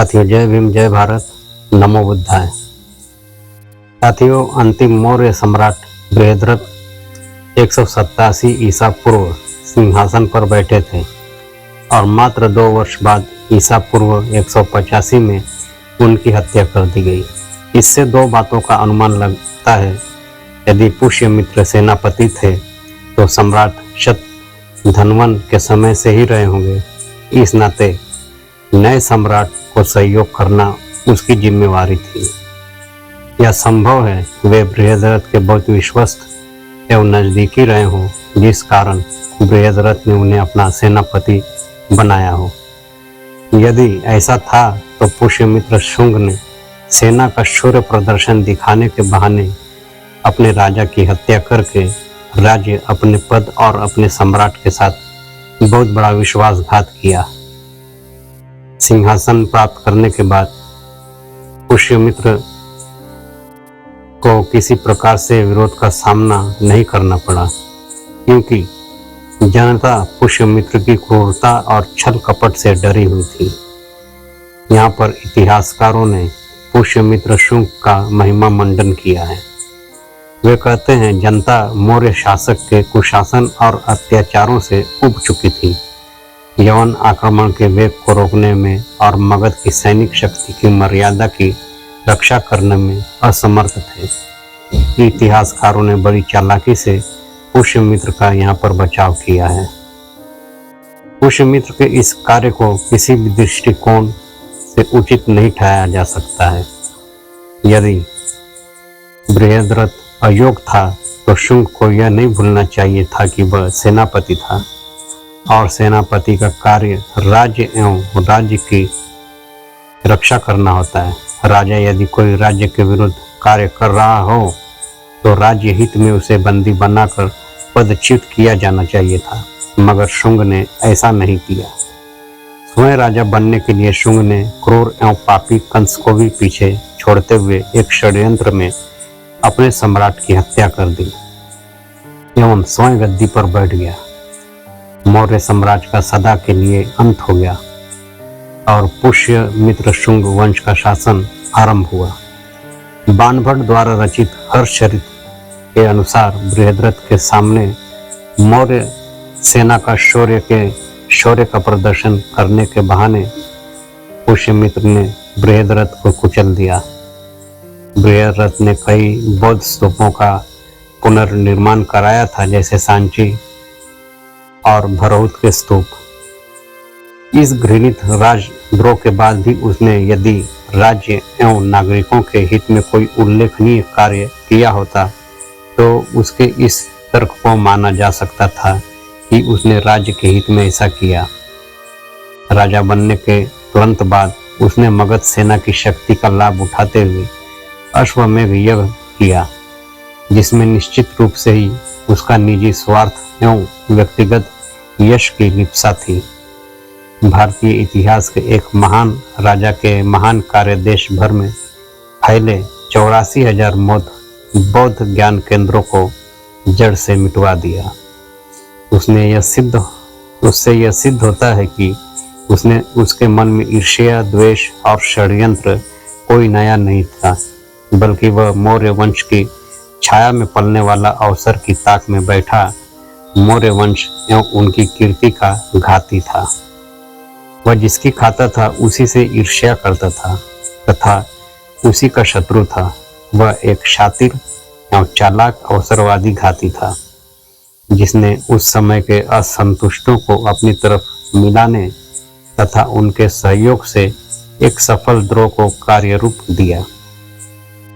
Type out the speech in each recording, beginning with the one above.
साथियों, जय भीम, जय भारत, नमो बुद्धाय। साथियों, अंतिम मौर्य सम्राट बृहद्रथ 187 ईसा पूर्व सिंहासन पर बैठे थे और मात्र 2 वर्ष बाद ईसा पूर्व 185 में उनकी हत्या कर दी गई। इससे 2 बातों का अनुमान लगता है। यदि पुष्यमित्र सेनापति थे तो सम्राट शतधन्वन के समय से ही रहे होंगे। इस नाते नए सम्राट को सहयोग करना उसकी जिम्मेवारी थी। यह संभव है वे बृहद्रथ के बहुत विश्वस्त एवं नजदीकी रहे हों, जिस कारण बृहद्रथ ने उन्हें अपना सेनापति बनाया हो। यदि ऐसा था तो पुष्यमित्र शुंग ने सेना का शौर्य प्रदर्शन दिखाने के बहाने अपने राजा की हत्या करके राज्य, अपने पद और अपने सम्राट के साथ बहुत बड़ा विश्वासघात किया। सिंहासन प्राप्त करने के बाद पुष्यमित्र को किसी प्रकार से विरोध का सामना नहीं करना पड़ा, क्योंकि जनता पुष्यमित्र की क्रूरता और छल कपट से डरी हुई थी। यहाँ पर इतिहासकारों ने पुष्यमित्र शुंग का महिमा मंडन किया है। वे कहते हैं, जनता मौर्य शासक के कुशासन और अत्याचारों से उब चुकी थी। यवन आक्रमण के वेग को रोकने में और मगध की सैनिक शक्ति की मर्यादा की रक्षा करने में असमर्थ थे। इतिहासकारों ने बड़ी चालाकी से पुष्यमित्र का यहाँ पर बचाव किया है। पुष्यमित्र के इस कार्य को किसी भी दृष्टिकोण से उचित नहीं ठहराया जा सकता है। यदि बृहद्रथ अयोग्य था तो शुंग को यह नहीं भूलना चाहिए था कि वह सेनापति था और सेनापति का कार्य राज्य एवं राज्य की रक्षा करना होता है। राजा यदि कोई राज्य के विरुद्ध कार्य कर रहा हो तो राज्य हित में उसे बंदी बनाकर पदच्युत किया जाना चाहिए था, मगर शुंग ने ऐसा नहीं किया। स्वयं राजा बनने के लिए शुंग ने क्रूर एवं पापी कंस को भी पीछे छोड़ते हुए एक षड्यंत्र में अपने सम्राट की हत्या कर दी एवं स्वयं गद्दी पर बैठ गया। मौर्य साम्राज्य का सदा के लिए अंत हो गया और पुष्यमित्र शुंग वंश का शासन आरंभ हुआ। बाणभट्ट द्वारा रचित हर्षचरित के अनुसार बृहद्रथ के सामने मौर्य सेना का शौर्य का प्रदर्शन करने के बहाने पुष्यमित्र ने बृहद्रथ को कुचल दिया। बृहद्रथ ने कई बौद्ध स्तूपों का पुनर्निर्माण कराया था, जैसे सांची और भरहुत के स्तूप। इस घृणित राजद्रोह के बाद भी उसने यदि राज्य एवं नागरिकों के हित में कोई उल्लेखनीय कार्य किया होता तो उसके इस तर्क को माना जा सकता था कि उसने राज्य के हित में ऐसा किया। राजा बनने के तुरंत बाद उसने मगध सेना की शक्ति का लाभ उठाते हुए अश्वमेध यज्ञ किया, जिसमें निश्चित रूप से ही उसका निजी स्वार्थ एवं व्यक्तिगत यश की लिप्सा थी। भारतीय इतिहास के एक महान राजा के महान कार्य देश भर में फैले 84,000 बौद्ध ज्ञान केंद्रों को जड़ से मिटवा दिया। उससे यह सिद्ध होता है कि उसके मन में ईर्ष्या, द्वेष और षड्यंत्र कोई नया नहीं था, बल्कि वह मौर्य वंश की छाया में पलने वाला अवसर की ताक में बैठा मौर्य वंश एवं उनकी कीर्ति का घाती था। वह जिसकी खाता था उसी से ईर्ष्या करता था तथा उसी का शत्रु था। वह एक शातिर एवं चालाक अवसरवादी घाती था, जिसने उस समय के असंतुष्टों को अपनी तरफ मिलाने तथा उनके सहयोग से एक सफल द्रोह को कार्यरूप दिया।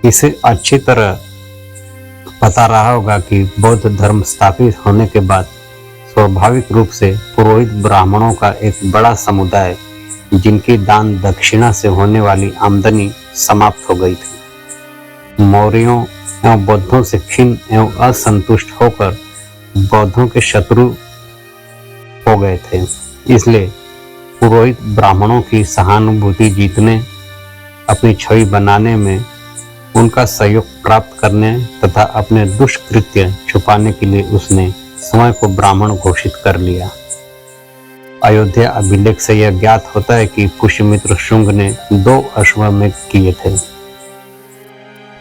इसे अच्छी तरह पता रहा होगा कि बौद्ध धर्म स्थापित होने के बाद स्वाभाविक रूप से पुरोहित ब्राह्मणों का एक बड़ा समुदाय, जिनकी दान दक्षिणा से होने वाली आमदनी समाप्त हो गई थी, मौर्यों एवं बौद्धों से खिन्न एवं असंतुष्ट होकर बौद्धों के शत्रु हो गए थे। इसलिए पुरोहित ब्राह्मणों की सहानुभूति जीतने, अपनी छवि बनाने में, उनका सहयोग प्राप्त करने तथा अपने दुष्कृत्य छुपाने के लिए उसने स्वयं को ब्राह्मण घोषित कर लिया अयोध्या अभिलेख से यह ज्ञात होता है कि पुष्यमित्र शुंग ने 2 अश्वमेध किए थे।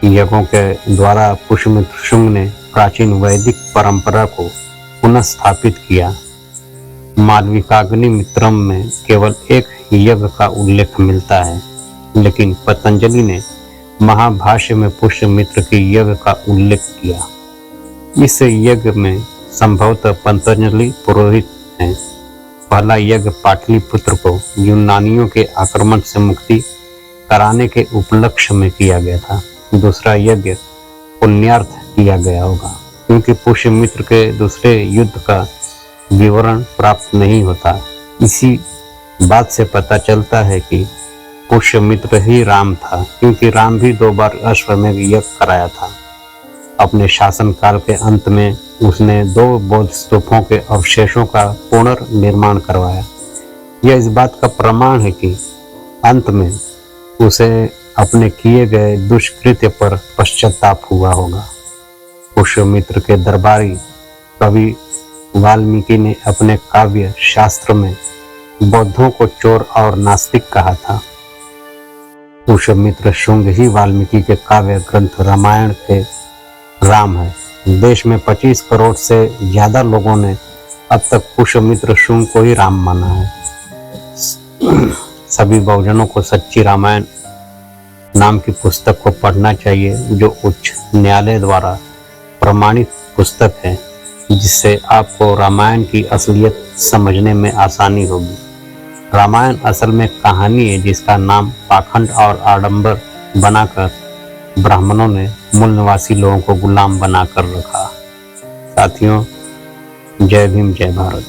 यज्ञों के द्वारा पुष्यमित्र शुंग ने प्राचीन वैदिक परंपरा को पुनः स्थापित किया। मालविकाग्नि मित्रम में केवल एक यज्ञ का उल्लेख मिलता है, लेकिन पतंजलि ने महाभाष्य में पुष्यमित्र के यज्ञ का उल्लेख किया। इस यज्ञ में संभवतः पतंजलि पुरोहित हैं। पहला यज्ञ पाटलिपुत्र को यूनानियों के आक्रमण से मुक्ति कराने के उपलक्ष्य में किया गया था। दूसरा यज्ञ पुण्यार्थ किया गया होगा, क्योंकि पुष्यमित्र के दूसरे युद्ध का विवरण प्राप्त नहीं होता। इसी बात से पता चलता है कि पुष्यमित्र ही राम था, क्योंकि राम भी 2 बार अश्वमेध यज्ञ कराया था। अपने शासनकाल के अंत में उसने 2 बौद्ध स्तूपों के अवशेषों का पुनर्निर्माण करवाया। यह इस बात का प्रमाण है कि अंत में उसे अपने किए गए दुष्कृत्य पर पश्चाताप हुआ होगा। पुष्यमित्र के दरबारी कवि वाल्मीकि ने अपने काव्य शास्त्र में बौद्धों को चोर और नास्तिक कहा था। पुष्यमित्र शुंग ही वाल्मीकि के काव्य ग्रंथ रामायण के राम है। देश में 25 करोड़ से ज्यादा लोगों ने अब तक पुष्यमित्र शुंग को ही राम माना है। सभी बहुजनों को सच्ची रामायण नाम की पुस्तक को पढ़ना चाहिए, जो उच्च न्यायालय द्वारा प्रमाणित पुस्तक है, जिससे आपको रामायण की असलियत समझने में आसानी होगी। रामायण असल में कहानी है जिसका नाम पाखंड और आडंबर बनाकर ब्राह्मणों ने मूल निवासी लोगों को गुलाम बनाकर रखा। साथियों, जय भीम, जय भारत।